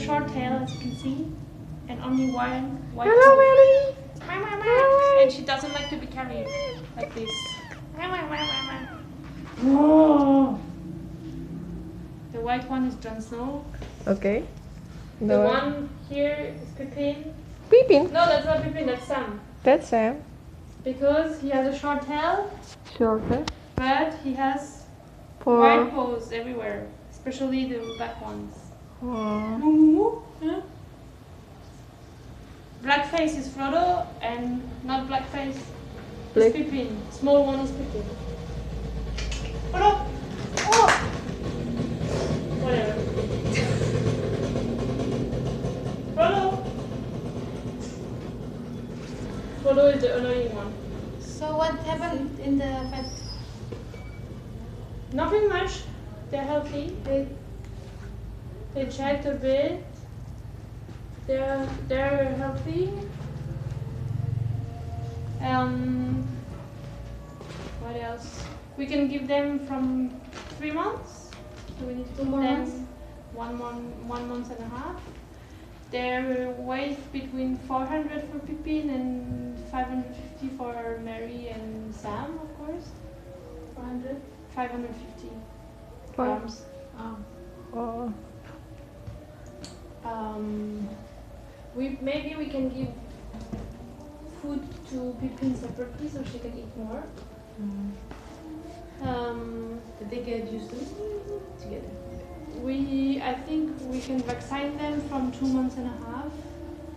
short tail, as you can see, and only one white Hello, coat. Ellie. And she doesn't like to be carried like this. Oh. The white one is Jon Snow. Okay. The one here is Pippin. Pippin. No, that's not Pippin, that's Sam. That's Sam. Because he has a short tail, Shorter. but he has For... white paws everywhere, especially the black ones. Aww. Black face is Frodo, and not black face Black. is Pippin. Small one is Pippin. Frodo! Oh! Whatever. Frodo! Frodo is the annoying one. So what happened in the vet? Nothing much. They're healthy. They checked a bit. They're healthy. What else? We can give them from 3 months. So we need to 2 more them months? 1 month and a half. Their weight between 400 for Pippin and 550 for Mary and Sam, of course. 400? 550 For- grams. Oh. Maybe we can give food to Pippin separately so she can eat more. Did they get used to it together? I think we can vaccine them from 2 months and a half.